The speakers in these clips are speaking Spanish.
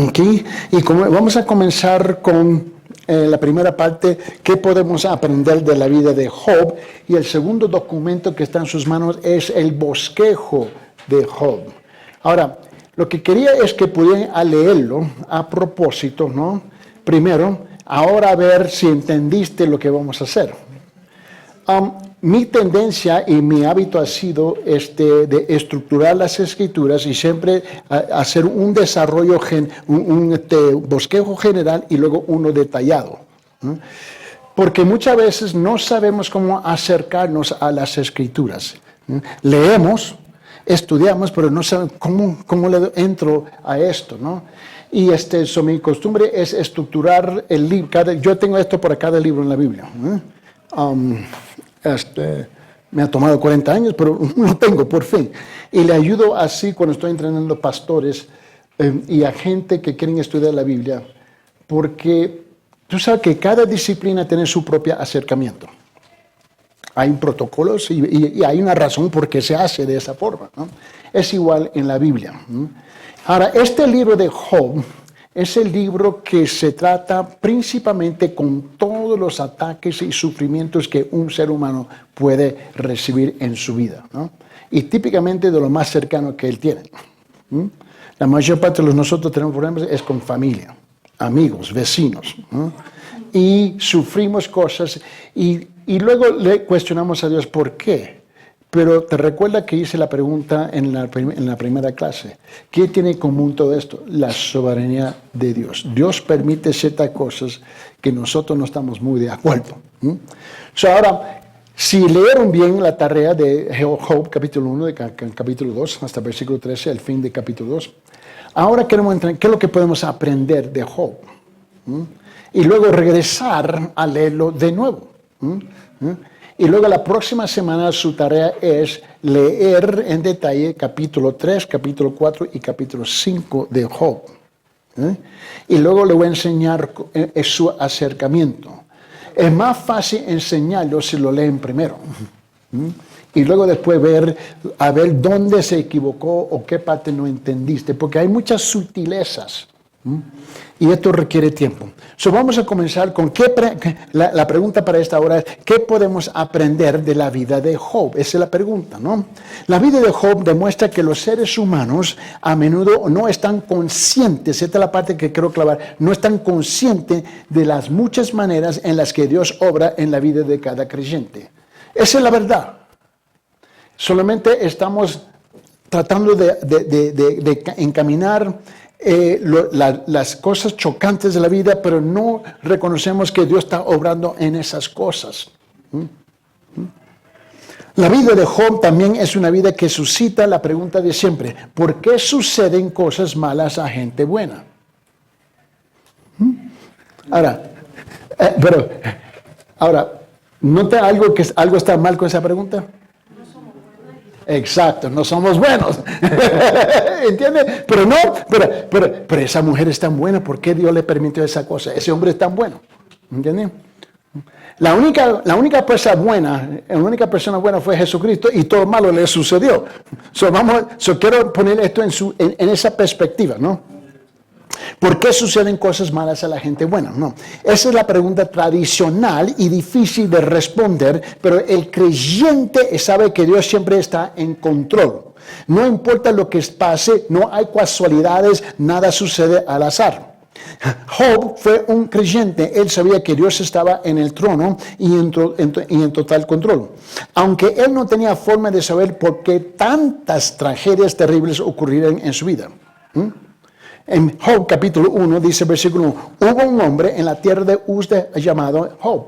aquí. Y vamos a comenzar con la primera parte, ¿qué podemos aprender de la vida de Job? Y el segundo documento que está en sus manos es el bosquejo de Job. Ahora, lo que quería es que pudieran leerlo a propósito, ¿no? Primero, ahora a ver si entendiste lo que vamos a hacer. Mi tendencia y mi hábito ha sido de estructurar las escrituras y siempre hacer un desarrollo, un bosquejo general y luego uno detallado. ¿No? Porque muchas veces no sabemos cómo acercarnos a las escrituras. ¿No? Leemos, estudiamos, pero no sabemos cómo le entro a esto, ¿no? Y mi costumbre es estructurar el libro. Yo tengo esto para cada libro en la Biblia. Me ha tomado 40 años, pero lo tengo por fin. Y le ayudo así cuando estoy entrenando pastores y a gente que quieren estudiar la Biblia, porque tú sabes que cada disciplina tiene su propio acercamiento. Hay protocolos y hay una razón por qué se hace de esa forma, ¿no? Es igual en la Biblia, ¿no? Ahora, este libro de Job es el libro que se trata principalmente con todos los ataques y sufrimientos que un ser humano puede recibir en su vida, ¿no? Y típicamente de lo más cercano que él tiene. La mayor parte de nosotros tenemos problemas es con familia, amigos, vecinos, ¿no? Y sufrimos cosas y luego le cuestionamos a Dios por qué. Pero te recuerda que hice la pregunta en la primera clase. ¿Qué tiene en común todo esto? La soberanía de Dios. Dios permite ciertas cosas que nosotros no estamos muy de acuerdo. Ahora, si leyeron bien la tarea de Job, capítulo 1, capítulo 2, hasta versículo 13, el fin de capítulo 2, ahora queremos entrar en qué es lo que podemos aprender de Job. Y luego regresar a leerlo de nuevo. Y luego la próxima semana su tarea es leer en detalle capítulo 3, capítulo 4 y capítulo 5 de Job. Y luego le voy a enseñar su acercamiento. Es más fácil enseñarlo si lo leen primero. Y luego después ver dónde se equivocó o qué parte no entendiste. Porque hay muchas sutilezas. Y esto requiere tiempo. Vamos a comenzar con la pregunta para esta hora es, ¿qué podemos aprender de la vida de Job? Esa es la pregunta, ¿no? La vida de Job demuestra que los seres humanos a menudo no están conscientes, esta es la parte que quiero clavar, no están conscientes de las muchas maneras en las que Dios obra en la vida de cada creyente. Esa es la verdad. Solamente estamos tratando de encaminar las cosas chocantes de la vida, pero no reconocemos que Dios está obrando en esas cosas. La vida de Job también es una vida que suscita la pregunta de siempre: ¿por qué suceden cosas malas a gente buena? Ahora, ¿nota algo está mal con esa pregunta? Exacto, no somos buenos. ¿Entiendes? Pero esa mujer es tan buena, ¿por qué Dios le permitió esa cosa? Ese hombre es tan bueno. ¿Entiendes? La única persona buena fue Jesucristo y todo malo le sucedió. Quiero poner esto en esa perspectiva, ¿no? ¿Por qué suceden cosas malas a la gente buena? No. Esa es la pregunta tradicional y difícil de responder, pero el creyente sabe que Dios siempre está en control. No importa lo que pase, no hay casualidades, nada sucede al azar. Job fue un creyente, él sabía que Dios estaba en el trono y en total control. Aunque él no tenía forma de saber por qué tantas tragedias terribles ocurrieron en su vida. En Job capítulo 1 dice versículo 1, hubo un hombre en la tierra de Uz llamado Job,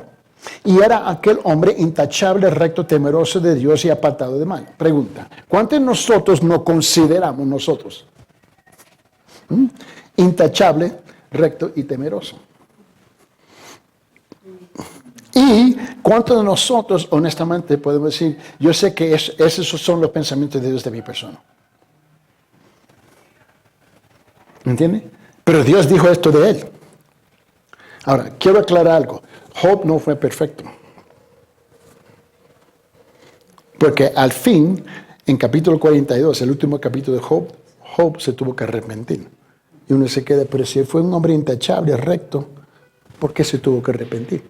y era aquel hombre intachable, recto, temeroso de Dios y apartado de mal. Pregunta, ¿cuántos de nosotros nos consideramos nosotros? Intachable, recto y temeroso. Y ¿cuántos de nosotros honestamente podemos decir, yo sé que esos son los pensamientos de Dios de mi persona? ¿Entiende? Pero Dios dijo esto de él. Ahora, quiero aclarar algo. Job no fue perfecto. Porque al fin, en capítulo 42, el último capítulo de Job, Job se tuvo que arrepentir. Y uno se queda, pero si fue un hombre intachable, recto, ¿por qué se tuvo que arrepentir?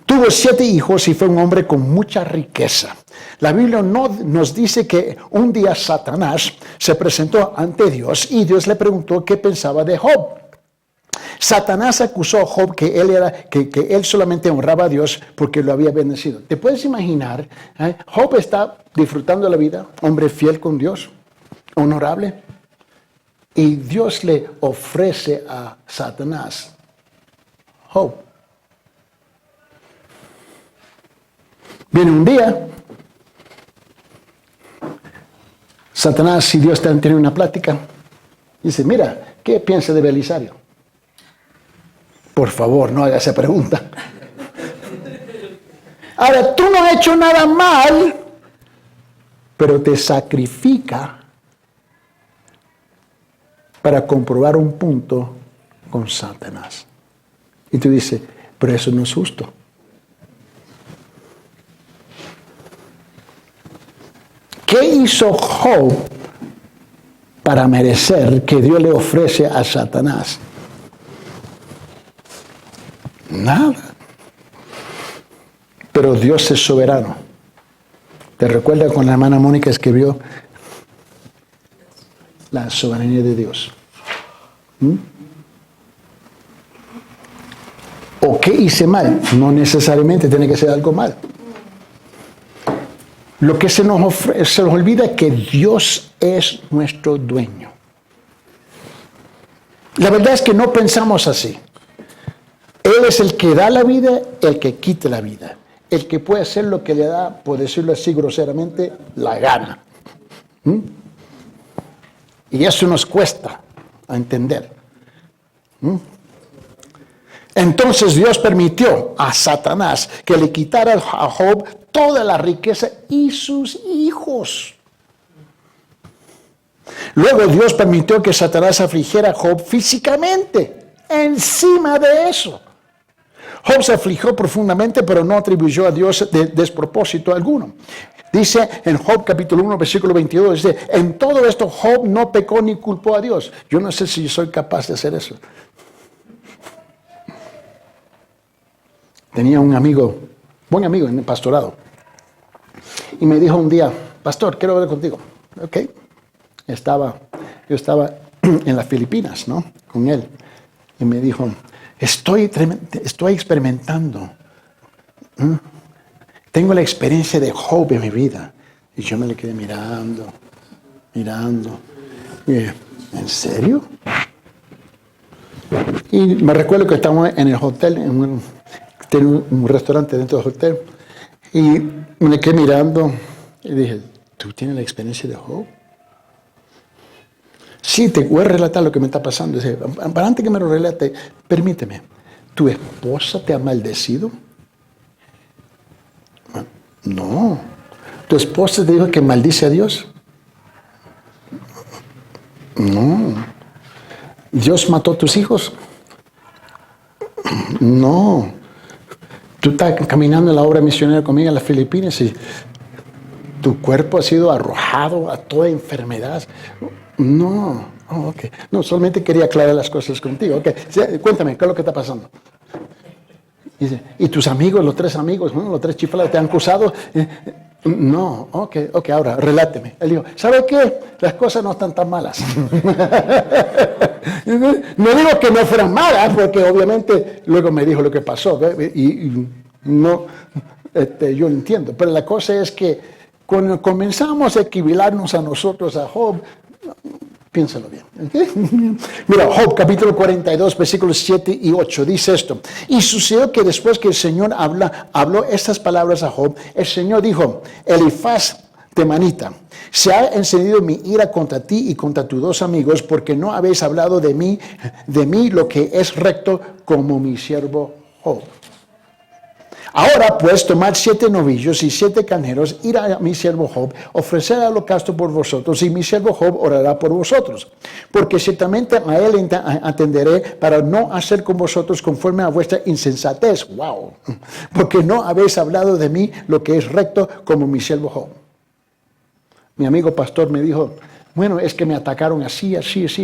Tuvo 7 hijos y fue un hombre con mucha riqueza. La Biblia no nos dice que un día Satanás se presentó ante Dios y Dios le preguntó qué pensaba de Job. Satanás acusó a Job que él solamente honraba a Dios porque lo había bendecido. ¿Te puedes imaginar? Job está disfrutando de la vida, hombre fiel con Dios, honorable, y Dios le ofrece a Satanás Job. Viene un día, Satanás y Dios tienen una plática. Dice, mira, ¿qué piensa de Belisario? Por favor, no haga esa pregunta. Ahora, tú no has hecho nada mal, pero te sacrifica para comprobar un punto con Satanás. Y tú dices, pero eso no es justo. ¿Qué hizo Job para merecer que Dios le ofrece a Satanás? Nada. Pero Dios es soberano. ¿Te recuerdas cuando la hermana Mónica escribió la soberanía de Dios? ¿O qué hice mal? No necesariamente tiene que ser algo mal. Lo que se nos olvida es que Dios es nuestro dueño. La verdad es que no pensamos así. Él es el que da la vida, el que quita la vida. El que puede hacer lo que le da, por decirlo así groseramente, la gana. Y eso nos cuesta a entender. Entonces Dios permitió a Satanás que le quitara a Job toda la riqueza y sus hijos. Luego Dios permitió que Satanás afligiera a Job físicamente. Encima de eso, Job se afligió profundamente, pero no atribuyó a Dios despropósito alguno. Dice en Job capítulo 1, versículo 22, dice, en todo esto Job no pecó ni culpó a Dios. Yo no sé si soy capaz de hacer eso. Tenía un amigo, buen amigo en el pastorado, y me dijo un día, pastor, quiero hablar contigo. Ok, yo estaba en las Filipinas, ¿no? Con él, y me dijo, estoy experimentando, tengo la experiencia de Job en mi vida. Y yo me le quedé mirando, y ¿en serio? Y me recuerdo que estábamos en el hotel, tenía un restaurante dentro del hotel, y me quedé mirando y dije, ¿tú tienes la experiencia de Job? Sí, te voy a relatar lo que me está pasando. Dice, para antes que me lo relate, permíteme, ¿tu esposa te ha maldecido? No. ¿Tu esposa te dijo que maldice a Dios? No. ¿Dios mató a tus hijos? No. Tú estás caminando en la obra misionera conmigo en las Filipinas y tu cuerpo ha sido arrojado a toda enfermedad. No, okay. No, solamente quería aclarar las cosas contigo. Okay. Cuéntame, ¿qué es lo que está pasando? Y tus amigos, los 3 amigos, ¿no? Los 3 chiflados te han acusado. No, ok, ahora reláteme. Él dijo, ¿sabe qué? Las cosas no están tan malas. No digo que no fueran malas, porque obviamente luego me dijo lo que pasó, y no, yo entiendo. Pero la cosa es que cuando comenzamos a equivocarnos a nosotros, a Job, piénsalo bien. ¿Okay? Mira, Job capítulo 42, versículos 7 y 8, dice esto. Y sucedió que después que el Señor habló estas palabras a Job, el Señor dijo, Elifaz temanita, se ha encendido mi ira contra ti y contra tus 2 amigos, porque no habéis hablado de mí lo que es recto, como mi siervo Job. Ahora pues tomad 7 novillos y 7 carneros, ir a mi siervo Job, ofrecer holocausto por vosotros, y mi siervo Job orará por vosotros. Porque ciertamente a él atenderé para no hacer con vosotros conforme a vuestra insensatez. ¡Wow! Porque no habéis hablado de mí lo que es recto, como mi siervo Job. Mi amigo pastor me dijo, bueno, es que me atacaron así,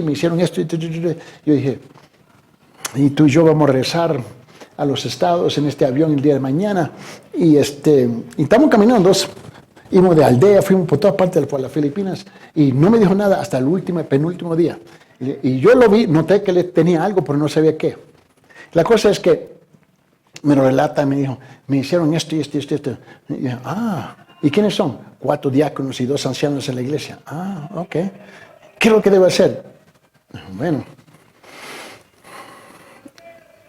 me hicieron esto. Yo dije, y tú y yo vamos a regresar a los estados en este avión el día de mañana. Y estamos caminando, íbamos de aldea, fuimos por todas partes por las Filipinas, y no me dijo nada hasta el penúltimo día. Y yo lo vi, noté que él tenía algo, pero no sabía qué. La cosa es que me lo relata, me dijo, me hicieron esto y esto y esto. Y dije, ¿y quiénes son? 4 diáconos y 2 ancianos en la iglesia. Ok. ¿Qué es lo que debo hacer? Bueno,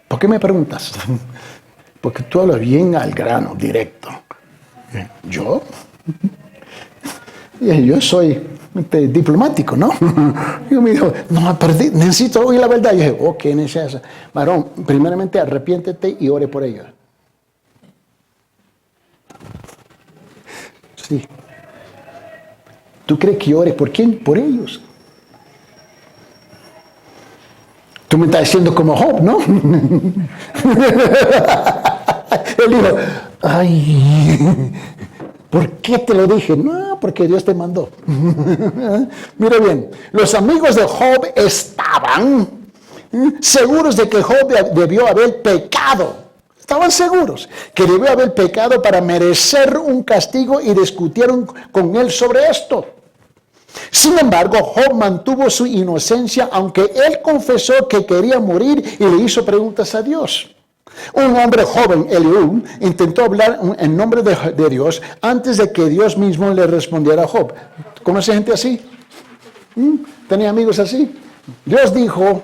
¿por qué me preguntas? Porque tú hablas bien al grano, directo. ¿Yo? Yo soy diplomático, ¿no? Yo me dijo, no, necesito oír la verdad. Yo dije, ok, necesito. Varón, primeramente arrepiéntete y ore por ellos. Sí. ¿Tú crees que ore por quién? Por ellos. Tú me estás diciendo como Job, ¿no? Él dijo, ay, ¿por qué te lo dije? No, porque Dios te mandó. Mira bien, los amigos de Job estaban seguros de que Job debió haber pecado. Estaban seguros que debió haber pecado para merecer un castigo y discutieron con él sobre esto. Sin embargo, Job mantuvo su inocencia, aunque él confesó que quería morir y le hizo preguntas a Dios. Un hombre joven, Eliú, intentó hablar en nombre de Dios antes de que Dios mismo le respondiera a Job. ¿Conoce gente así? ¿Tenía amigos así? Dios dijo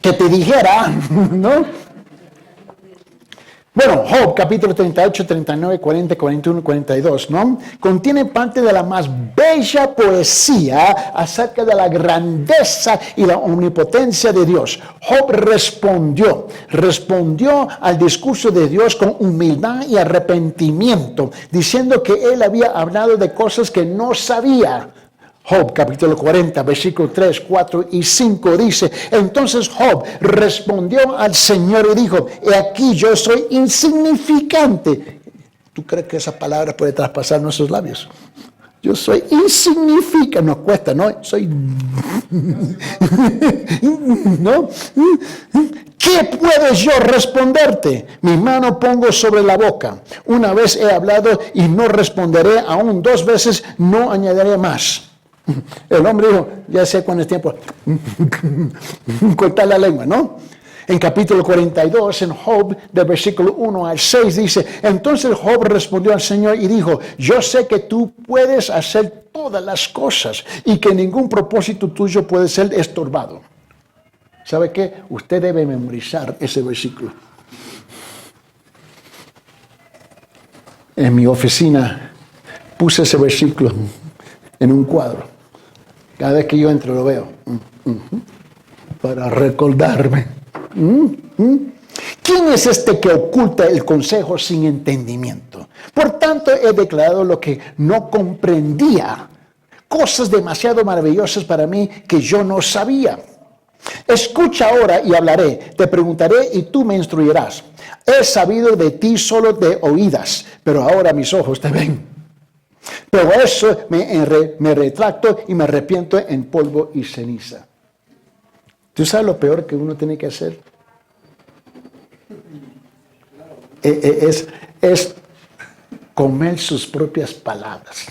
que te dijera, ¿no? Bueno, Job, capítulo 38, 39, 40, 41, 42, ¿no? Contiene parte de la más bella poesía acerca de la grandeza y la omnipotencia de Dios. Job respondió al discurso de Dios con humildad y arrepentimiento, diciendo que él había hablado de cosas que no sabía. Job, capítulo 40, versículos 3, 4 y 5 dice, entonces Job respondió al Señor y dijo, he aquí yo soy insignificante. ¿Tú crees que esa palabra puede traspasar nuestros labios? Yo soy insignificante, no cuesta, ¿no? Soy... ¿No? ¿Qué puedo yo responderte? Mi mano pongo sobre la boca. Una vez he hablado y no responderé, aún 2 veces no añadiré más. El hombre dijo, ya sé cuándo es tiempo, cortar la lengua, ¿no? En capítulo 42, en Job, del versículo 1 al 6, dice, entonces Job respondió al Señor y dijo, yo sé que tú puedes hacer todas las cosas y que ningún propósito tuyo puede ser estorbado. ¿Sabe qué? Usted debe memorizar ese versículo. En mi oficina puse ese versículo en un cuadro. Cada vez que yo entro lo veo. Para recordarme. ¿Quién es este que oculta el consejo sin entendimiento? Por tanto, he declarado lo que no comprendía. Cosas demasiado maravillosas para mí que yo no sabía. Escucha ahora y hablaré. Te preguntaré y tú me instruirás. He sabido de ti solo de oídas, pero ahora mis ojos te ven. Pero eso me retracto y me arrepiento en polvo y ceniza. ¿Tú sabes lo peor que uno tiene que hacer? Es comer sus propias palabras.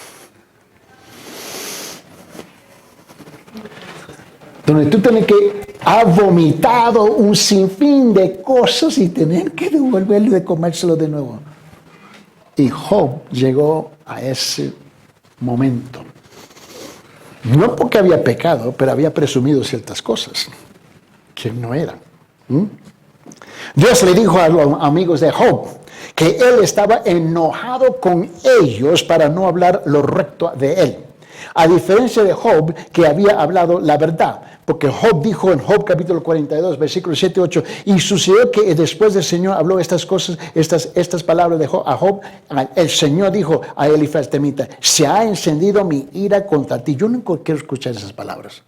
Donde tú tienes que haber vomitado un sinfín de cosas y tener que devolverle de comérselo de nuevo. Y Job llegó a ese momento. No porque había pecado, pero había presumido ciertas cosas que no eran. Dios le dijo a los amigos de Job que él estaba enojado con ellos para no hablar lo recto de él. A diferencia de Job, que había hablado la verdad. Porque Job dijo en Job capítulo 42, versículos 7 y 8, y sucedió que después del Señor habló estas cosas, estas palabras de Job, a Job, el Señor dijo a Elifaz temita, se ha encendido mi ira contra ti. Yo no quiero escuchar esas palabras.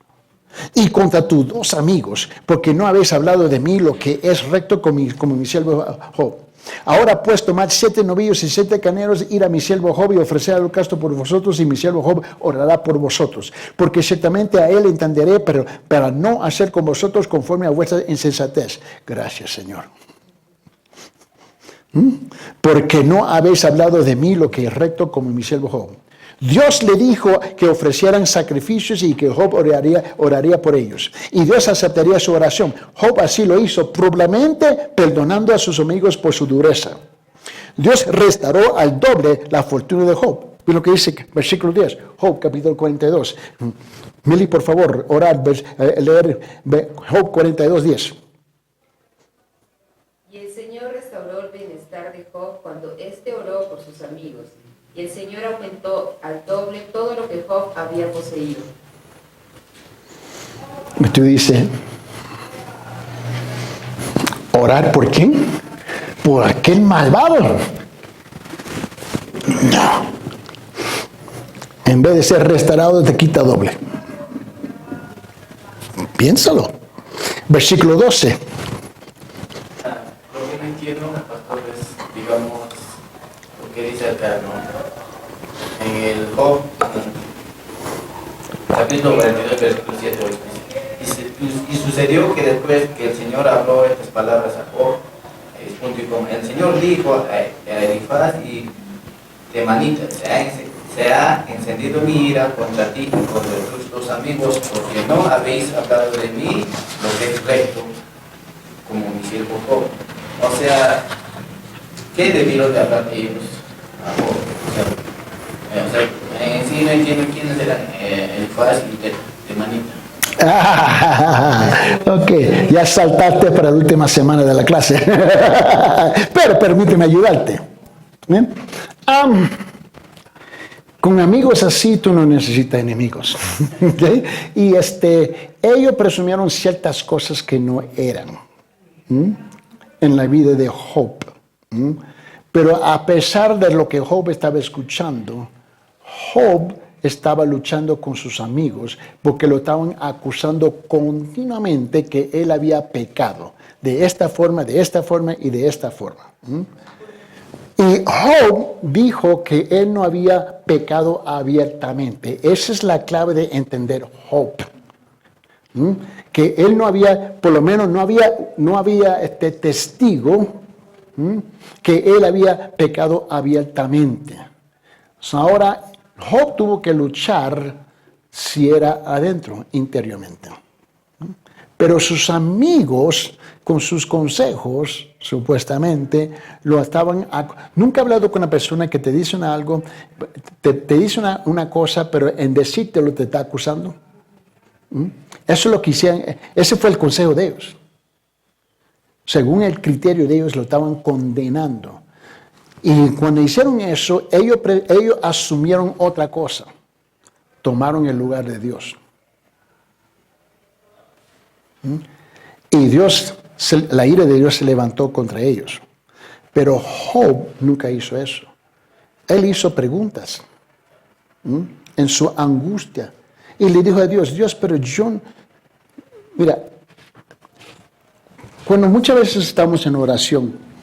Y contra tus 2 amigos, porque no habéis hablado de mí lo que es recto como mi siervo Job. Ahora pues tomad 7 novillos y 7 carneros, ir a mi siervo Job y ofrecer holocausto por vosotros, y mi siervo Job orará por vosotros. Porque ciertamente a él entenderé, pero para no hacer con vosotros conforme a vuestra insensatez. Gracias, Señor. Porque no habéis hablado de mí lo que es recto como mi siervo Job. Dios le dijo que ofrecieran sacrificios y que Job oraría por ellos. Y Dios aceptaría su oración. Job así lo hizo, probablemente perdonando a sus amigos por su dureza. Dios restauró al doble la fortuna de Job. Y lo que dice versículo 10, Job capítulo 42. Mili, por favor, leer Job 42, 10. Y el Señor restauró el bienestar de Job cuando éste oró por sus amigos. Y el Señor aumentó al doble todo lo que Job había poseído. Tú dices, ¿orar por quién? ¿Por aquel malvado? No. En vez de ser restaurado, te quita doble. Piénsalo. Versículo 12. Lo que no entiendo, pastor, es, digamos, lo que dice acá, ¿no? En el Job, capítulo 42, versículo 7, dice, y sucedió que después que el Señor habló estas palabras a Job, el Señor dijo a Elifaz y Temanita, se ha encendido mi ira contra ti y contra tus dos amigos, porque no habéis hablado de mí lo que es recto, como mi siervo Job. O sea, ¿qué debieron de hablar ellos a Job? O sea, en sí no entiendo quiénes eran Elifaz y Temanita. Ok, ya saltaste para la última semana de la clase. Pero permíteme ayudarte. ¿Bien? Con amigos así tú no necesitas enemigos. ¿Okay? Y ellos presumieron ciertas cosas que no eran en la vida de Job. Pero a pesar de lo que Job estaba escuchando, Job estaba luchando con sus amigos porque lo estaban acusando continuamente que él había pecado de esta forma y de esta forma. Y Job dijo que él no había pecado abiertamente. Esa es la clave de entender Job. Que él no había, por lo menos no había testigo que él había pecado abiertamente. Ahora Job tuvo que luchar si era adentro, interiormente. Pero sus amigos, con sus consejos, supuestamente, lo estaban... Nunca he hablado con una persona que te dice algo, te dice una cosa, pero en decírtelo te está acusando. Eso es lo que hicieron, ese fue el consejo de ellos. Según el criterio de ellos, lo estaban condenando. Y cuando hicieron eso, ellos asumieron otra cosa. Tomaron el lugar de Dios. Y la ira de Dios se levantó contra ellos. Pero Job nunca hizo eso. Él hizo preguntas en su angustia. Y le dijo a Dios, pero yo... Mira, cuando muchas veces estamos en oración,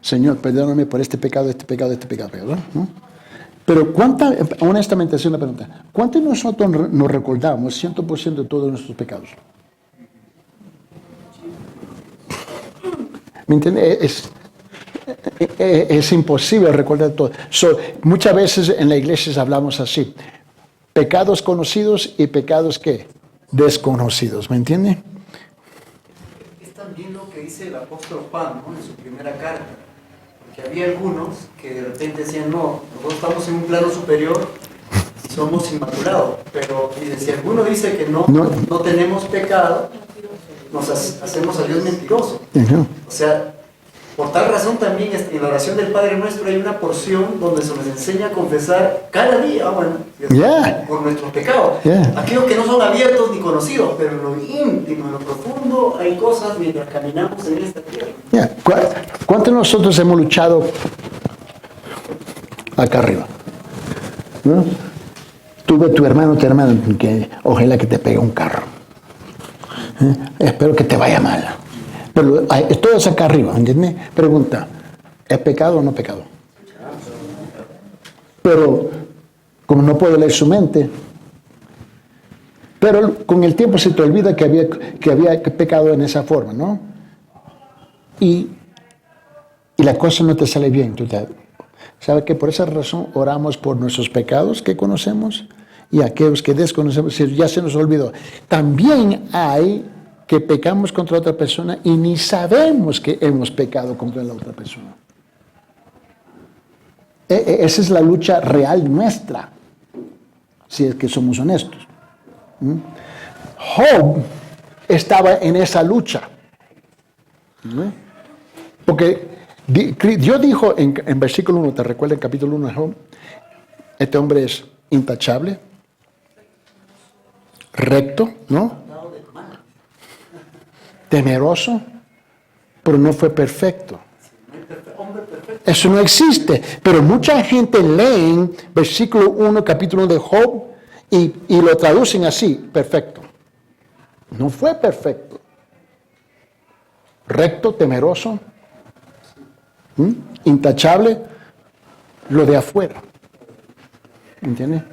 Señor, perdóname por este pecado, ¿verdad? ¿No? Pero honestamente, hacer una pregunta. ¿Cuántos de nosotros nos recordamos 100% de todos nuestros pecados? ¿Me entiendes? Es imposible recordar todo. Muchas veces en la iglesia hablamos así. Pecados conocidos y pecados, ¿qué? Desconocidos. ¿Me entiende? Es también lo que dice el apóstol Juan, ¿no? En su primera carta. Porque había algunos que de repente decían, no, nosotros estamos en un plano superior y somos inmaculados. Pero si alguno dice que no tenemos pecado, nos hacemos a Dios mentiroso. O sea, por tal razón también en la oración del Padre Nuestro hay una porción donde se nos enseña a confesar cada día, por nuestros pecados. Aquellos que no son abiertos ni conocidos, pero en lo íntimo, en lo profundo, hay cosas mientras caminamos en esta tierra. ¿Cuántos de nosotros hemos luchado acá arriba? ¿No? Tuve tu hermano que ojalá que te pegue un carro. Espero que te vaya mal. Pero todo es acá arriba, ¿entiendes? Pregunta, ¿Es pecado o no pecado? Pero como no puedo leer su mente, pero con el tiempo se te olvida que había pecado en esa forma, ¿no? Y la cosa no te sale bien. ¿Sabes que por esa razón oramos por nuestros pecados que conocemos y aquellos que desconocemos? Ya se nos olvidó. También hay que pecamos contra otra persona y ni sabemos que hemos pecado contra la otra persona. Esa es la lucha real nuestra, si es que somos honestos. Job estaba en esa lucha. Porque Dios dijo en versículo 1, ¿te recuerdas el capítulo 1 de Job? Este hombre es intachable, recto, ¿no? Temeroso, pero no fue perfecto. Eso no existe. Pero mucha gente lee versículo 1, capítulo 1 de Job y lo traducen así, perfecto. No fue perfecto. Recto, temeroso, intachable, lo de afuera. ¿Entiendes?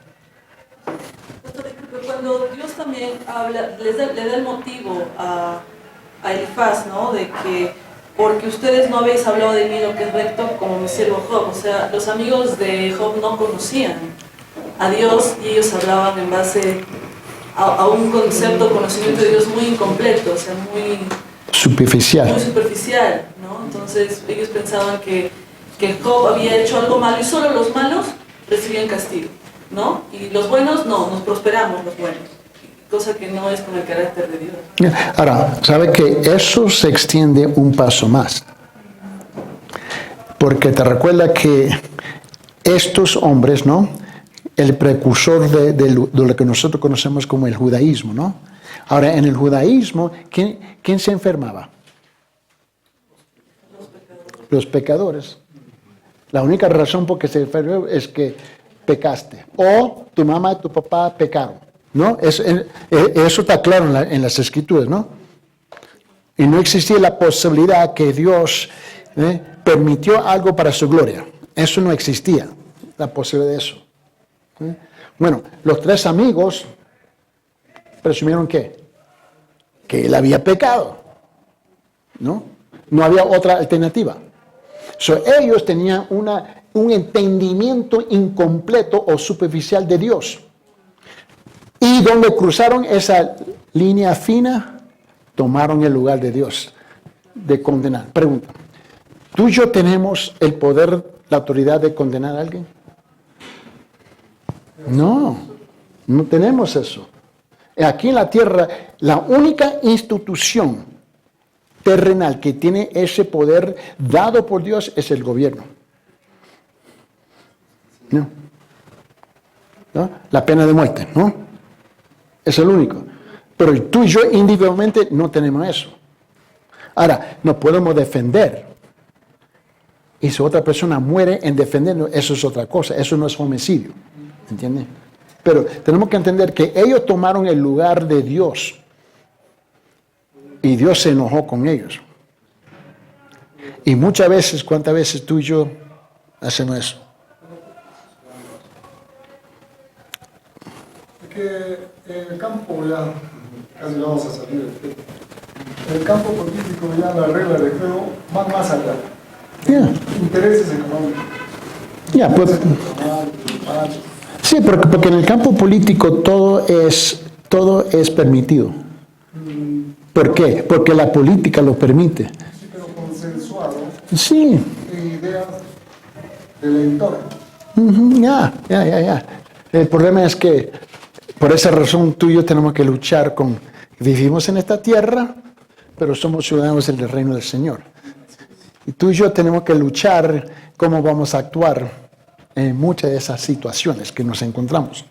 Cuando Dios también habla, le da el motivo a Elifaz, ¿no? De que porque ustedes no habéis hablado de mí lo que es recto como mi siervo Job. O sea, los amigos de Job no conocían a Dios y ellos hablaban en base a un conocimiento de Dios muy incompleto, o sea, muy superficial, ¿no? Entonces ellos pensaban que Job había hecho algo malo y solo los malos recibían castigo, ¿no? Y los buenos no, nos prosperamos los buenos. Cosa que no es con el carácter de Dios. Ahora, ¿sabe que eso se extiende un paso más? Porque te recuerda que estos hombres, ¿no? El precursor de lo que nosotros conocemos como el judaísmo, ¿no? Ahora, en el judaísmo, ¿quién se enfermaba? Los pecadores. La única razón por que se enfermó es que pecaste. O tu mamá y tu papá pecaron. ¿No? Eso está claro en las Escrituras, ¿no? Y no existía la posibilidad que Dios permitió algo para su gloria. Eso no existía, la posibilidad de eso. Bueno, los tres amigos presumieron que él había pecado, ¿no? No había otra alternativa. Ellos tenían un entendimiento incompleto o superficial de Dios. Y donde cruzaron esa línea fina, tomaron el lugar de Dios de condenar. Pregunta, ¿tú y yo tenemos el poder, la autoridad de condenar a alguien? No tenemos eso. Aquí en la tierra, la única institución terrenal que tiene ese poder dado por Dios es el gobierno. ¿No? La pena de muerte, ¿no? Es el único. Pero tú y yo individualmente no tenemos eso. Ahora, nos podemos defender. Y si otra persona muere en defendernos, eso es otra cosa. Eso no es homicidio. ¿Entiendes? Pero tenemos que entender que ellos tomaron el lugar de Dios. Y Dios se enojó con ellos. Y muchas veces, ¿cuántas veces tú y yo hacemos eso? Que el campo ya, casi vamos a salir del tema. El campo político ya la regla de juego va más allá. Intereses económicos. Pues, sí, porque en el campo político todo es permitido. ¿Por qué? Porque la política lo permite. Sí, pero consensuado. Sí. En ideas del entorno. Ya. El problema es que por esa razón tú y yo tenemos que luchar vivimos en esta tierra, pero somos ciudadanos del reino del Señor. Y tú y yo tenemos que luchar cómo vamos a actuar en muchas de esas situaciones que nos encontramos.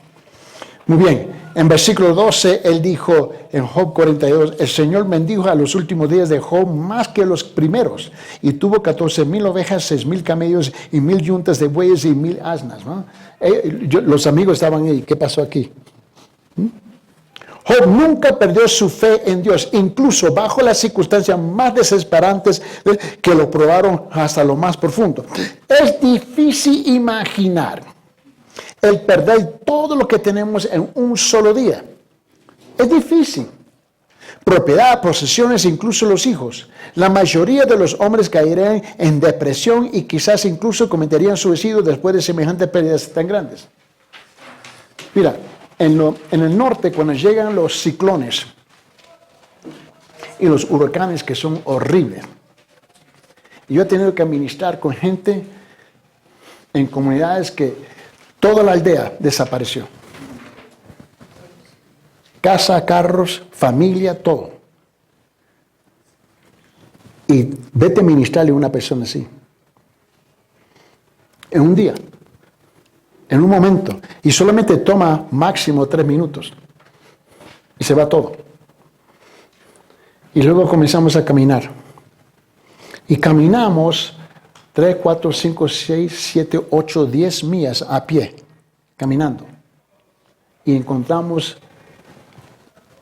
Muy bien, en versículo 12, él dijo en Job 42, el Señor bendijo a los últimos días de Job más que los primeros, y tuvo 14,000 ovejas, 6,000 camellos, y 1,000 yuntas de bueyes y 1,000 asnas, ¿no? Los amigos estaban ahí, ¿qué pasó aquí? Job nunca perdió su fe en Dios, incluso bajo las circunstancias más desesperantes que lo probaron hasta lo más profundo. Es difícil imaginar el perder todo lo que tenemos en un solo día. Es difícil. Propiedad, posesiones, incluso los hijos. La mayoría de los hombres caerían en depresión y quizás incluso cometerían suicidio después de semejantes pérdidas tan grandes. Mira, en el norte, cuando llegan los ciclones y los huracanes, que son horribles, yo he tenido que administrar con gente en comunidades que toda la aldea desapareció. Casa, carros, familia, todo. Y vete a ministrarle a una persona así. En un día. En un momento. Y solamente toma máximo 3 minutos. Y se va todo. Y luego comenzamos a caminar. Y caminamos 3, 4, 5, 6, 7, 8, 10 millas a pie. Caminando. Y encontramos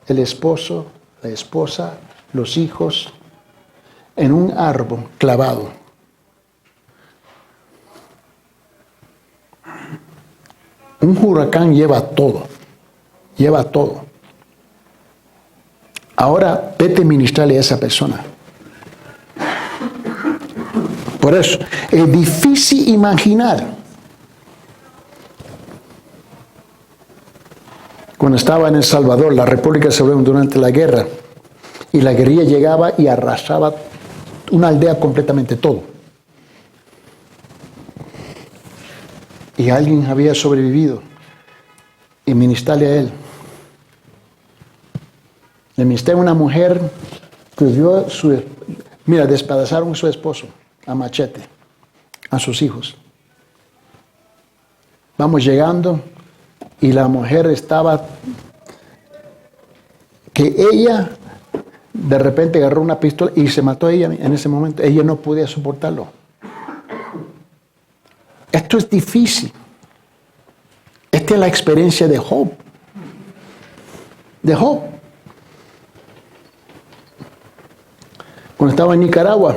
el esposo, la esposa, los hijos, en un árbol clavado. Un huracán lleva todo. Ahora vete a ministrarle a esa persona. Por eso, es difícil imaginar. Cuando estaba en El Salvador, la República Salvadoreña durante la guerra, y la guerrilla llegaba y arrasaba una aldea completamente, todo. Y alguien había sobrevivido, y ministrarle a él. Le ministré a una mujer que vio despedazaron a su esposo a machete, a sus hijos. Vamos llegando. Y la mujer estaba, que ella de repente agarró una pistola y se mató a ella en ese momento. Ella no podía soportarlo. Esto es difícil. Esta es la experiencia de Job. Cuando estaba en Nicaragua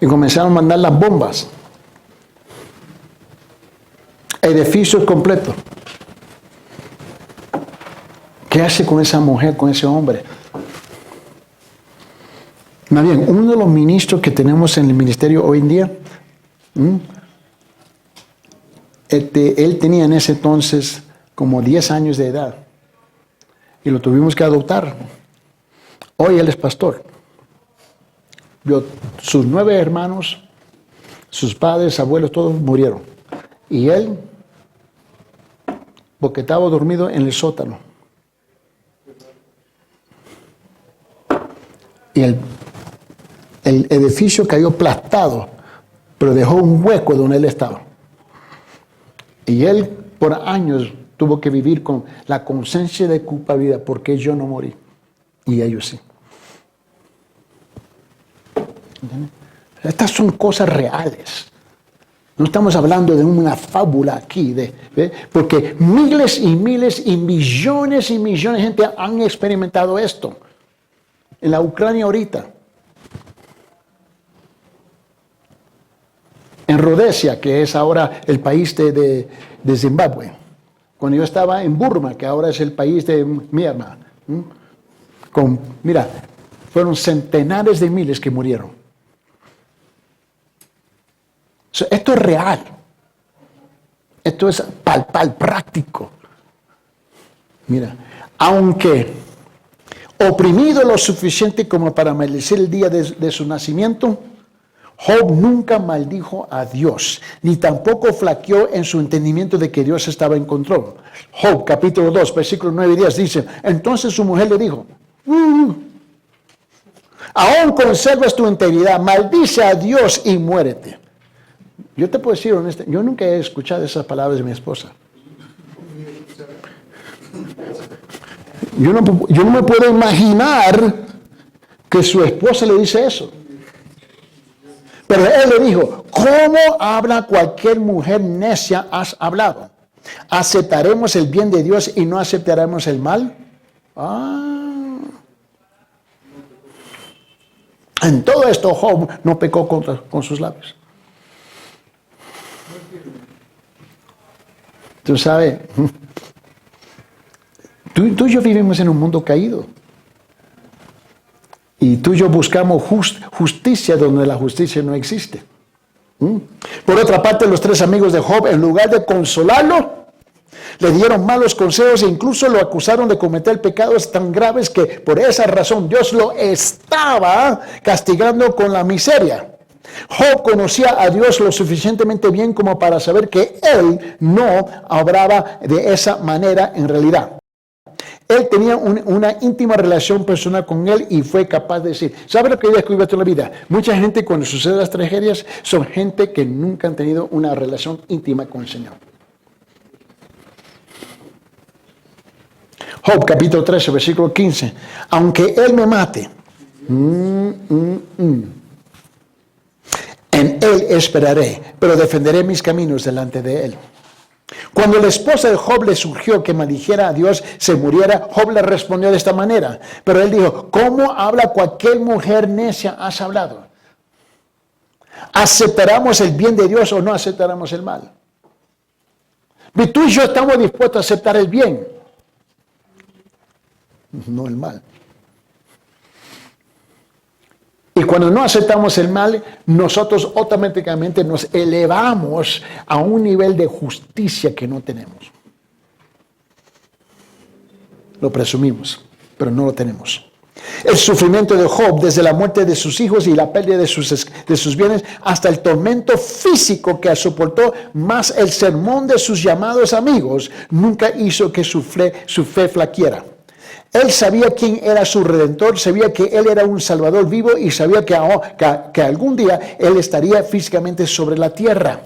y comenzaron a mandar las bombas. Edificios completos. ¿Qué hace con esa mujer, con ese hombre? Más bien, uno de los ministros que tenemos en el ministerio hoy en día, él tenía en ese entonces como 10 años de edad y lo tuvimos que adoptar. Hoy él es pastor. Sus 9 hermanos, sus padres, abuelos, todos murieron. Y él, porque estaba dormido en el sótano. Y el edificio cayó aplastado, pero dejó un hueco donde él estaba. Y él por años tuvo que vivir con la conciencia de culpabilidad, porque yo no morí y ellos sí. ¿Entiendes? Estas son cosas reales. No estamos hablando de una fábula aquí, porque miles y miles y millones de gente han experimentado esto. En la Ucrania ahorita. En Rodesia, que es ahora el país de Zimbabue. Cuando yo estaba en Burma, que ahora es el país de Myanmar. Fueron centenares de miles que murieron. Esto es real. Esto es palpable, práctico. Mira, aunque oprimido lo suficiente como para maldecir el día de su nacimiento, Job nunca maldijo a Dios, ni tampoco flaqueó en su entendimiento de que Dios estaba en control. Job, capítulo 2, versículos 9 y 10 dice, entonces su mujer le dijo, aún conservas tu integridad, maldice a Dios y muérete. Yo te puedo decir honestamente, yo nunca he escuchado esas palabras de mi esposa. Yo no me puedo imaginar que su esposa le dice eso. Pero él le dijo, ¿cómo habla cualquier mujer necia has hablado? ¿Aceptaremos el bien de Dios y no aceptaremos el mal? En todo esto Job no pecó con sus labios. Tú sabes, tú y yo vivimos en un mundo caído. Y tú y yo buscamos justicia donde la justicia no existe. Por otra parte, los 3 amigos de Job, en lugar de consolarlo, le dieron malos consejos e incluso lo acusaron de cometer pecados tan graves que por esa razón Dios lo estaba castigando con la miseria. Job conocía a Dios lo suficientemente bien como para saber que él no obraba de esa manera en realidad. Él tenía una íntima relación personal con él y fue capaz de decir, ¿sabe lo que yo he descubierto en la vida? Mucha gente cuando suceden las tragedias son gente que nunca han tenido una relación íntima con el Señor. Job capítulo 13, versículo 15. Aunque él me mate, en él esperaré, pero defenderé mis caminos delante de él. Cuando la esposa de Job le surgió que maldijera a Dios, se muriera, Job le respondió de esta manera. Pero él dijo, ¿cómo habla cualquier mujer necia? Has hablado. ¿Aceptaremos el bien de Dios o no aceptaremos el mal? Y tú y yo estamos dispuestos a aceptar el bien, no el mal. Y cuando no aceptamos el mal, nosotros automáticamente nos elevamos a un nivel de justicia que no tenemos. Lo presumimos, pero no lo tenemos. El sufrimiento de Job, desde la muerte de sus hijos y la pérdida de sus bienes, hasta el tormento físico que soportó, más el sermón de sus llamados amigos, nunca hizo que su fe flaqueara. Él sabía quién era su Redentor, sabía que Él era un Salvador vivo y sabía que algún día Él estaría físicamente sobre la tierra.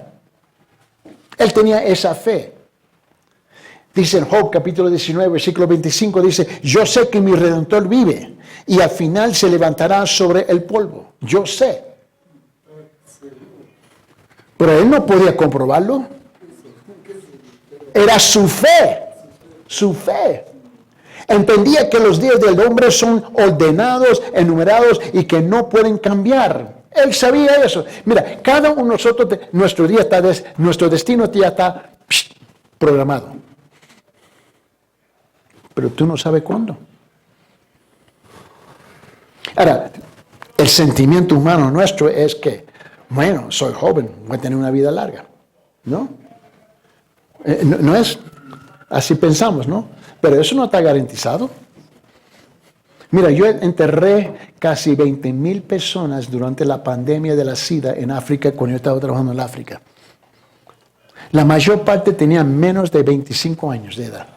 Él tenía esa fe. Dice en Job capítulo 19, versículo 25, dice, yo sé que mi Redentor vive y al final se levantará sobre el polvo. Yo sé. Pero Él no podía comprobarlo. Era su fe. Su fe. Entendía que los días del hombre son ordenados, enumerados y que no pueden cambiar. Él sabía eso. Mira, cada uno de nosotros, nuestro destino ya está programado. Pero tú no sabes cuándo. Ahora, el sentimiento humano nuestro es que, bueno, soy joven, voy a tener una vida larga. ¿No? No es así pensamos, ¿no? Pero eso no está garantizado. Mira, yo enterré casi 20,000 personas durante la pandemia de la SIDA en África cuando yo estaba trabajando en África. La mayor parte tenían menos de 25 años de edad.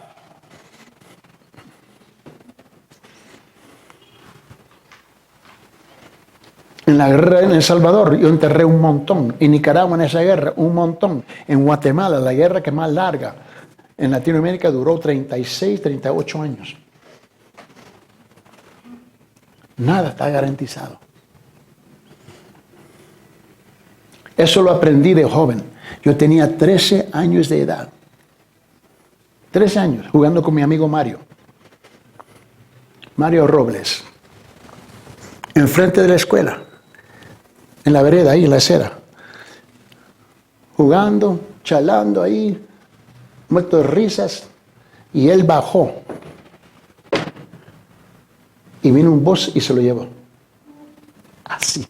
En la guerra en El Salvador yo enterré un montón. En Nicaragua en esa guerra un montón. En Guatemala, la guerra que más larga. En Latinoamérica duró 36, 38 años. Nada está garantizado. Eso lo aprendí de joven. Yo tenía 13 años de edad. 13 años, jugando con mi amigo Mario. Mario Robles. Enfrente de la escuela. En la vereda, ahí en la acera. Jugando, charlando ahí. Muerto de risas, y él bajó y vino un bus y se lo llevó así.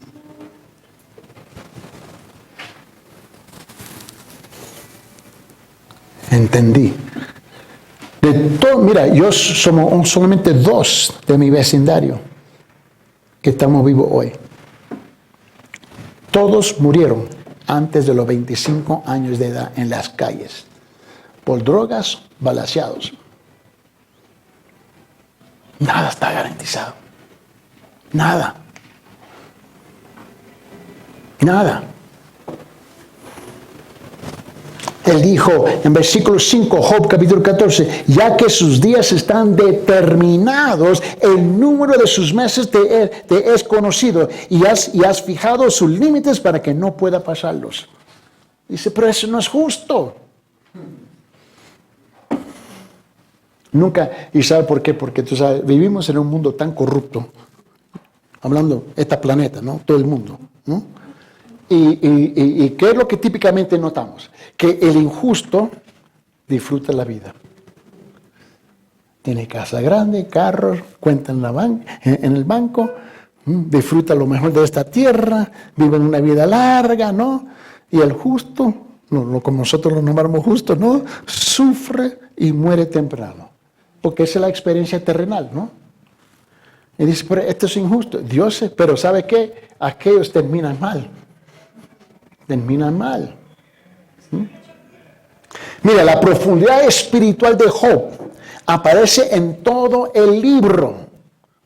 Entendí de todo. Mira, somos solamente 2 de mi vecindario que estamos vivos hoy. Todos murieron antes de los 25 años de edad en las calles por drogas, balaceados. Nada está garantizado. Nada. Nada. Él dijo en versículo 5, Job capítulo 14, ya que sus días están determinados, el número de sus meses te es conocido y has fijado sus límites para que no pueda pasarlos. Dice, pero eso no es justo. Nunca. ¿Y sabe por qué? Porque tú sabes, vivimos en un mundo tan corrupto. Hablando, este planeta, ¿no? Todo el mundo, ¿no? Y ¿qué es lo que típicamente notamos? Que el injusto disfruta la vida. Tiene casa grande, carros, cuenta en el banco, disfruta lo mejor de esta tierra, vive una vida larga, ¿no? Y el justo, como nosotros lo nombramos justo, ¿no? Sufre y muere temprano. Porque esa es la experiencia terrenal, ¿no? Y dice, pero esto es injusto. Dios, pero ¿sabe qué? Aquellos terminan mal. Terminan mal. Mira, la profundidad espiritual de Job aparece en todo el libro.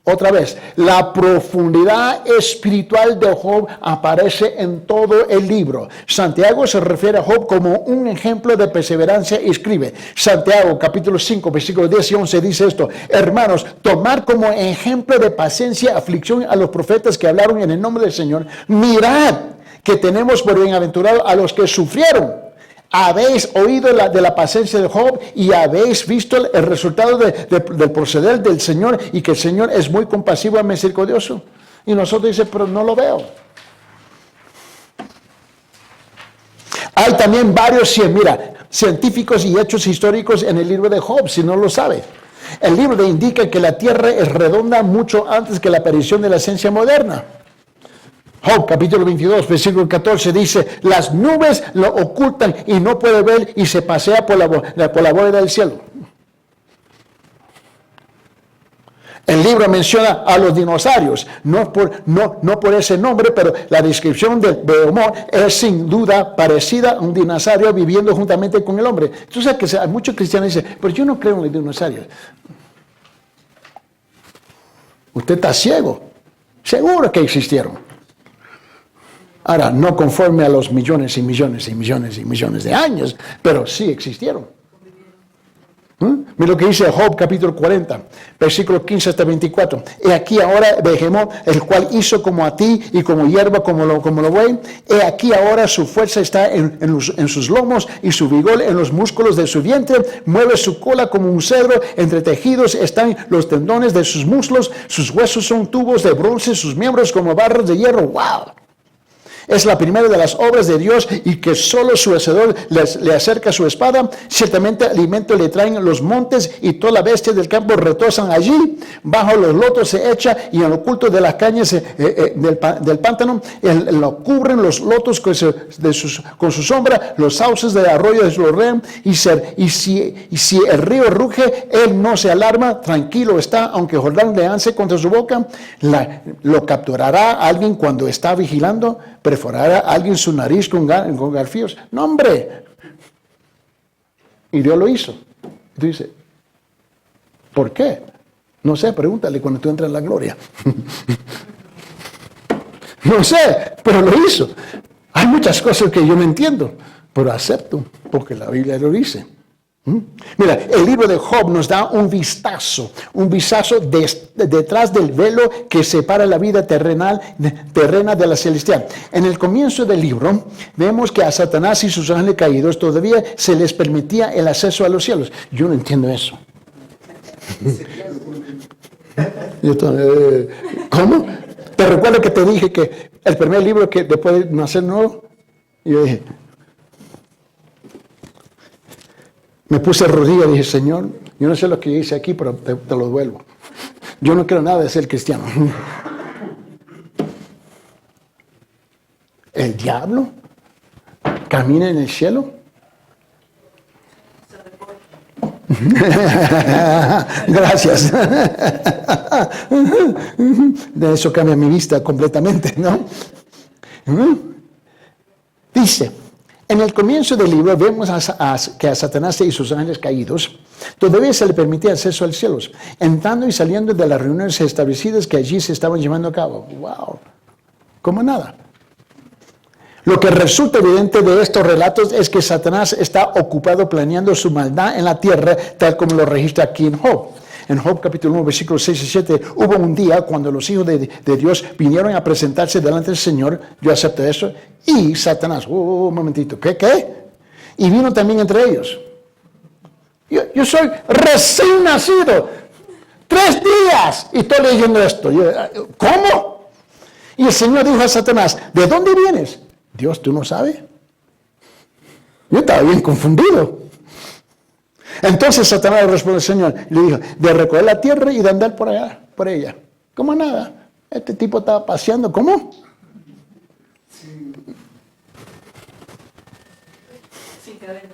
Otra vez, la profundidad espiritual de Job aparece en todo el libro. Santiago se refiere a Job como un ejemplo de perseverancia y escribe. Santiago, capítulo 5, versículos 10 y 11 dice esto. Hermanos, tomad como ejemplo de paciencia, aflicción a los profetas que hablaron en el nombre del Señor. Mirad que tenemos por bienaventurados a los que sufrieron. Habéis oído de la paciencia de Job y habéis visto el resultado del proceder del Señor y que el Señor es muy compasivo y misericordioso. Y nosotros dice, pero no lo veo. Hay también varios, científicos y hechos históricos en el libro de Job, si no lo sabe. El libro indica que la tierra es redonda mucho antes que la aparición de la ciencia moderna. Job, capítulo 22, versículo 14, dice, las nubes lo ocultan y no puede ver y se pasea por la bóveda del cielo. El libro menciona a los dinosaurios, no por ese nombre, pero la descripción del Behemoth es sin duda parecida a un dinosaurio viviendo juntamente con el hombre. Tú sabes que hay muchos cristianos que dicen, pero yo no creo en los dinosaurios. Usted está ciego, seguro que existieron. Ahora, no conforme a los millones y millones y millones y millones de años, pero sí existieron. Mira lo que dice Job, capítulo 40, versículo 15 hasta 24. He aquí ahora Behemoth, el cual hizo como a ti y como hierba como lo buey. He aquí ahora su fuerza está en sus lomos y su vigor en los músculos de su vientre. Mueve su cola como un cedro, entre tejidos están los tendones de sus muslos. Sus huesos son tubos de bronce, sus miembros como barras de hierro. ¡Wow! Es la primera de las obras de Dios y que solo su hacedor le acerca su espada. Ciertamente alimento le traen los montes y toda la bestia del campo retosan allí. Bajo los lotos se echa y en lo oculto de las cañas del pántano lo cubren los lotos con su sombra. Los sauces del arroyo lo rodean y si el río ruge, él no se alarma, tranquilo está, aunque Jordán le lance contra su boca. Lo capturará alguien cuando está vigilando. ¿Perforará a alguien su nariz con garfíos? No, hombre. Y Dios lo hizo. Y tú dices, ¿por qué? No sé, pregúntale cuando tú entras en la gloria. No sé, pero lo hizo. Hay muchas cosas que yo no entiendo, pero acepto, porque la Biblia lo dice. Mira, el libro de Job nos da un vistazo detrás del velo que separa la vida terrena de la celestial. En el comienzo del libro vemos que a Satanás y sus ángeles caídos todavía se les permitía el acceso a los cielos. Yo no entiendo eso. ¿Cómo? ¿Te recuerdo que te dije que el primer libro que después de nacer nuevo? Y yo dije, me puse rodillas y dije, Señor, yo no sé lo que hice aquí, pero te lo devuelvo. Yo no quiero nada de ser cristiano. ¿El diablo camina en el cielo? Gracias. De eso cambia mi vista completamente, ¿no? Dice, en el comienzo del libro vemos que a Satanás y sus ángeles caídos todavía se le permitía acceso al cielo, entrando y saliendo de las reuniones establecidas que allí se estaban llevando a cabo. ¡Wow! Como nada. Lo que resulta evidente de estos relatos es que Satanás está ocupado planeando su maldad en la tierra, tal como lo registra aquí en Job. En Job capítulo 1, versículos 6 y 7, hubo un día cuando los hijos de Dios vinieron a presentarse delante del Señor, yo acepto eso, y Satanás, un momentito, ¿qué? Y vino también entre ellos. Yo soy recién nacido. 3 días y estoy leyendo esto. ¿Cómo? Y el Señor dijo a Satanás, ¿de dónde vienes? Dios, ¿tú no sabes? Yo estaba bien confundido. Entonces Satanás le respondió al Señor, le dijo, de recorrer la tierra y de andar por allá, por ella. ¿Cómo nada? Este tipo estaba paseando, ¿cómo? Sin cadena.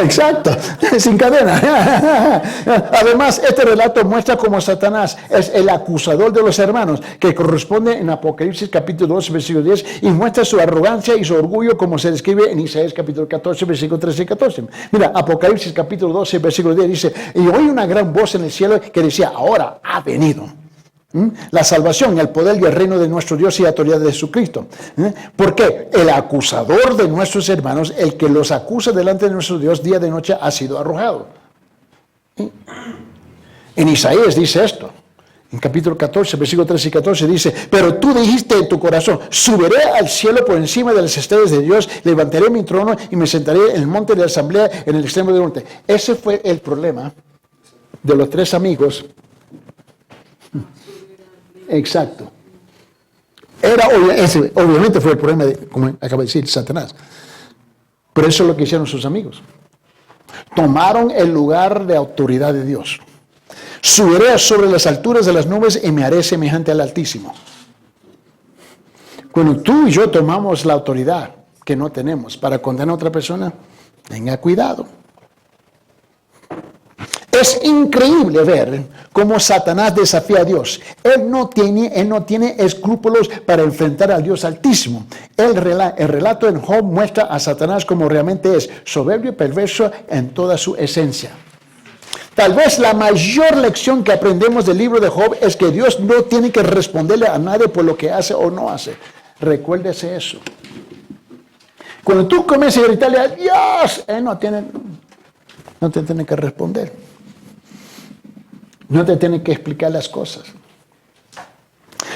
Exacto, sin cadena. Además, este relato muestra cómo Satanás es el acusador de los hermanos, que corresponde en Apocalipsis capítulo 12, versículo 10, y muestra su arrogancia y su orgullo como se describe en Isaías capítulo 14, versículo 13 y 14. Mira, Apocalipsis capítulo 12, versículo 10 dice, y oí una gran voz en el cielo que decía, ahora ha venido la salvación, el poder y el reino de nuestro Dios y la autoridad de Jesucristo. Porque el acusador de nuestros hermanos, el que los acusa delante de nuestro Dios día de noche, ha sido arrojado. En Isaías dice esto. En capítulo 14, versículo 13 y 14 dice, pero tú dijiste en tu corazón, subiré al cielo por encima de las estrellas de Dios, levantaré mi trono y me sentaré en el monte de la asamblea en el extremo del norte. Ese fue el problema de los 3 amigos. Exacto. Ese obviamente fue el problema de, como acaba de decir, Satanás. Pero eso es lo que hicieron sus amigos. Tomaron el lugar de autoridad de Dios. Subiré sobre las alturas de las nubes y me haré semejante al Altísimo. Cuando tú y yo tomamos la autoridad que no tenemos para condenar a otra persona, tenga cuidado. Es increíble ver cómo Satanás desafía a Dios. Él no tiene escrúpulos para enfrentar al Dios Altísimo. El relato en Job muestra a Satanás como realmente es, soberbio y perverso en toda su esencia. Tal vez la mayor lección que aprendemos del libro de Job es que Dios no tiene que responderle a nadie por lo que hace o no hace. Recuérdese eso. Cuando tú comienzas a gritarle a Dios, Él no te tiene que responder. No te tiene que explicar las cosas.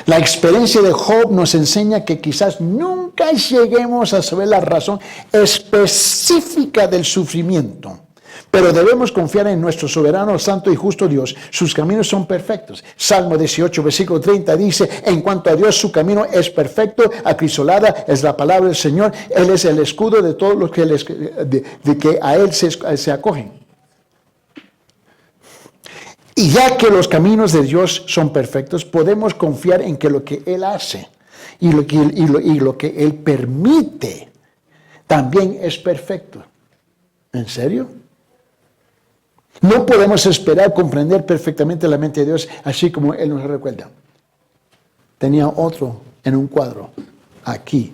La experiencia de Job nos enseña que quizás nunca lleguemos a saber la razón específica del sufrimiento, pero debemos confiar en nuestro soberano, santo y justo Dios. Sus caminos son perfectos. Salmo 18, versículo 30 dice, en cuanto a Dios, su camino es perfecto, acrisolada es la palabra del Señor. Él es el escudo de todos los que a Él se acogen. Y ya que los caminos de Dios son perfectos, podemos confiar en que lo que Él hace y lo que Él permite también es perfecto. ¿En serio? No podemos esperar comprender perfectamente la mente de Dios, así como Él nos recuerda. Tenía otro en un cuadro, aquí.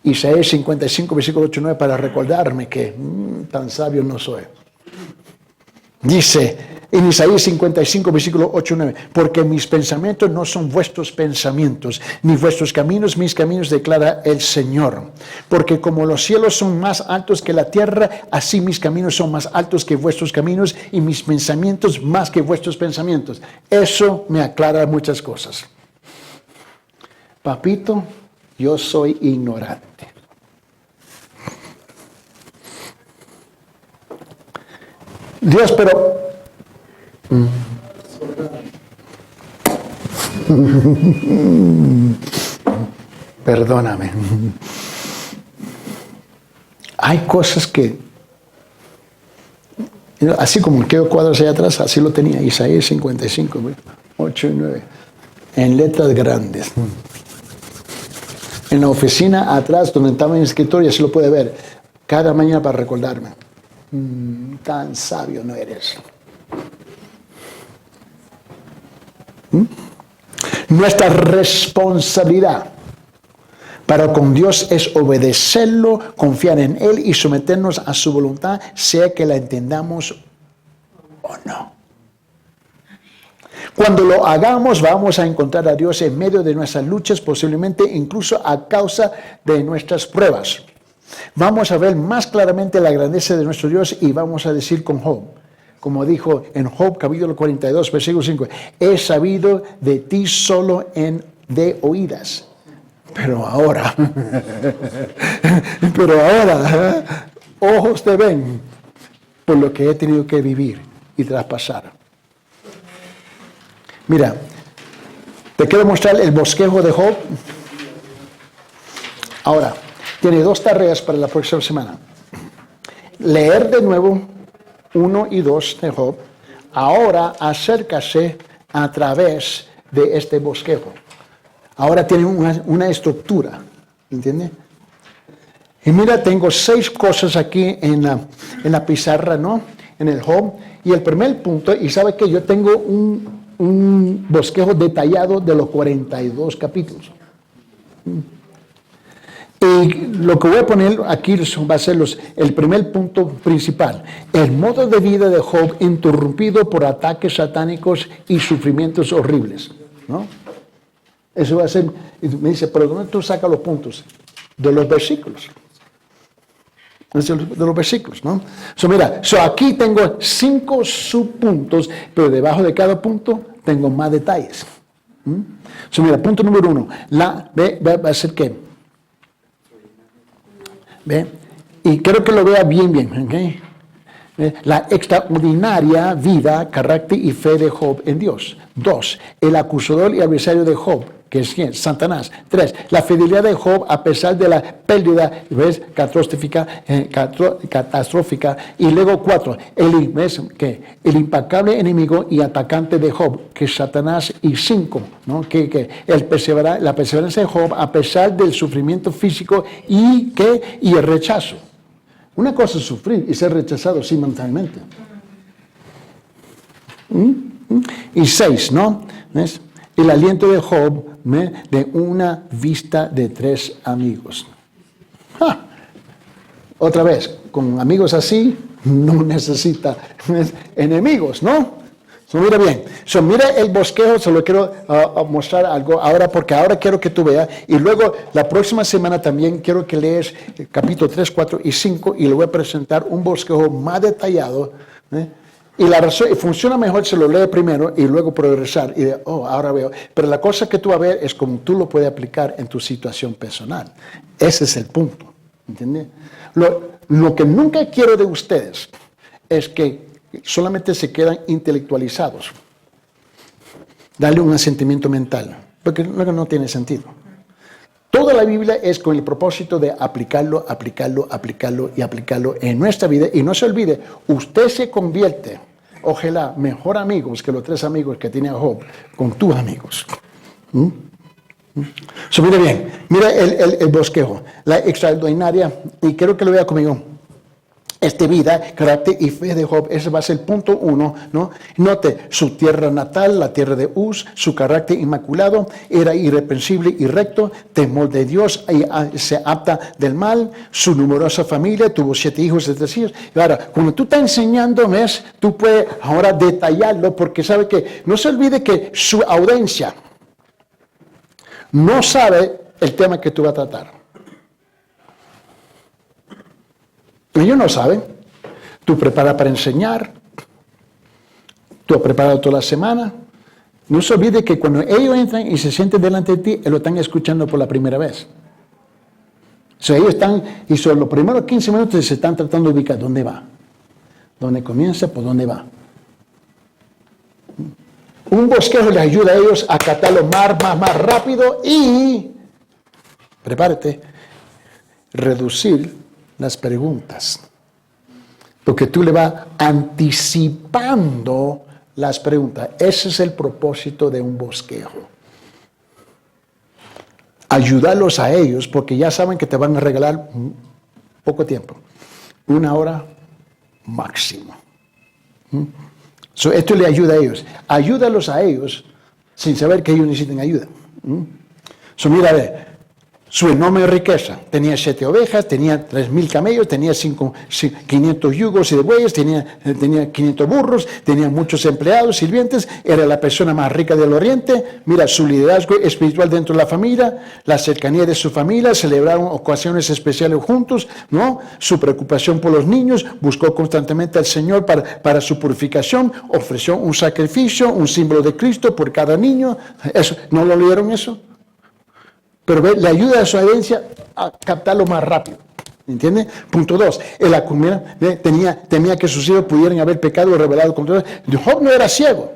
Isaías 55, versículo 8 y 9, para recordarme que tan sabio no soy. Dice en Isaías 55, versículo 8 y 9, porque mis pensamientos no son vuestros pensamientos, ni vuestros caminos mis caminos, declara el Señor. Porque como los cielos son más altos que la tierra, así mis caminos son más altos que vuestros caminos, y mis pensamientos más que vuestros pensamientos. Eso me aclara muchas cosas. Papito, yo soy ignorante. Dios, pero perdóname. Hay cosas que, así como el quedó cuadros allá atrás, así lo tenía Isaías 55, 8 y 9, en letras grandes. En la oficina atrás, donde estaba en el escritorio, así lo puede ver, cada mañana para recordarme. Tan sabio no eres. Nuestra responsabilidad para con Dios es obedecerlo, confiar en Él y someternos a su voluntad, sea que la entendamos o no. Cuando lo hagamos, vamos a encontrar a Dios en medio de nuestras luchas, posiblemente incluso a causa de nuestras pruebas. Vamos a ver más claramente la grandeza de nuestro Dios y vamos a decir con Job, como dijo en Job capítulo 42, versículo 5, he sabido de ti solo de oídas, pero ahora, ojos te ven. por lo que he tenido que vivir y traspasar. Mira, te quiero mostrar el bosquejo de Job. Ahora, tiene 2 tareas para la próxima semana. Leer de nuevo 1 y 2 de Job. Ahora acércase a través de este bosquejo. Ahora tiene una estructura, ¿entiende? Y mira, tengo 6 cosas aquí en la pizarra, ¿no? En el Job. Y el primer punto, y sabe que yo tengo un bosquejo detallado de los 42 capítulos. Y lo que voy a poner aquí va a ser el primer punto principal. El modo de vida de Job interrumpido por ataques satánicos y sufrimientos horribles, ¿no? Eso va a ser, y me dice, pero ¿dónde tú sacas los puntos? De los versículos. De los versículos, ¿no? Mira, aquí tengo 5 subpuntos, pero debajo de cada punto tengo más detalles. Mira, punto número 1. Va a ser ¿qué? ¿Ve? Y quiero que lo vea bien, ¿ok? La extraordinaria vida, carácter y fe de Job en Dios. 2. El acusador y adversario de Job, que es ¿quién? Satanás. 3. La fidelidad de Job a pesar de la pérdida, ¿ves? Catastrófica. Y luego 4. El implacable enemigo y atacante de Job, que es Satanás. Y 5. ¿No? La perseverancia de Job a pesar del sufrimiento físico y el rechazo. Una cosa es sufrir y ser rechazado simultáneamente. Y 6, ¿no? ¿Ves? El aliento de Job de una vista de 3 amigos. ¡Ja! Otra vez, con amigos así, no necesita enemigos, ¿no? Mira bien, mira el bosquejo, se lo quiero mostrar algo ahora, porque ahora quiero que tú veas, y luego la próxima semana también quiero que lees capítulo 3, 4 y 5, y le voy a presentar un bosquejo más detallado, y la razón, y funciona mejor si lo lee primero y luego progresar, y ahora veo, pero la cosa que tú vas a ver es cómo tú lo puedes aplicar en tu situación personal. Ese es el punto, ¿entiendes? Lo que nunca quiero de ustedes es que solamente se quedan intelectualizados. Darle un asentimiento mental, porque luego no tiene sentido. Toda la Biblia es con el propósito de aplicarlo en nuestra vida. Y no se olvide, usted se convierte, ojalá, mejor amigos que los 3 amigos que tenía Job, con tus amigos. Mira bien, mira el bosquejo, la extraordinaria, y quiero que lo vea conmigo. Vida, carácter y fe de Job, ese va a ser el punto 1, ¿no? Note, su tierra natal, la tierra de Uz, su carácter inmaculado, era irreprensible y recto, temor de Dios, y se apta del mal, su numerosa familia, tuvo 7 hijos, es decir, ahora, cuando tú estás enseñando, ¿ves? Tú puedes ahora detallarlo, porque sabe que, no se olvide que su audiencia no sabe el tema que tú vas a tratar. Ellos no saben. Tú preparas para enseñar. Tú has preparado toda la semana. No se olvide que cuando ellos entran y se sienten delante de ti, lo están escuchando por la primera vez. Ellos están, y son los primeros 15 minutos se están tratando de ubicar dónde va. Dónde comienza, por dónde va. Un bosquejo les ayuda a ellos a captarlo más rápido y, prepárate, reducir las preguntas, porque tú le vas anticipando las preguntas. Ese es el propósito de un bosquejo. Ayudarlos a ellos, porque ya saben que te van a regalar poco tiempo, 1 hora máximo. Esto le ayuda a ellos. Ayúdalos a ellos sin saber que ellos necesitan ayuda. Mira, a ver. Su enorme riqueza, tenía 7 ovejas, tenía 3,000 camellos, tenía 500 yugos y de bueyes, tenía 500 burros, tenía muchos empleados, sirvientes, era la persona más rica del oriente. Mira, su liderazgo espiritual dentro de la familia, la cercanía de su familia, celebraron ocasiones especiales juntos, ¿no? Su preocupación por los niños, buscó constantemente al Señor para su purificación, ofreció un sacrificio, un símbolo de Cristo por cada niño. ¿No lo leyeron eso? Pero le ayuda a su audiencia a captarlo más rápido. ¿Entiende? Punto 2. Temía que sus hijos pudieran haber pecado o rebelado contra Dios. Job no era ciego.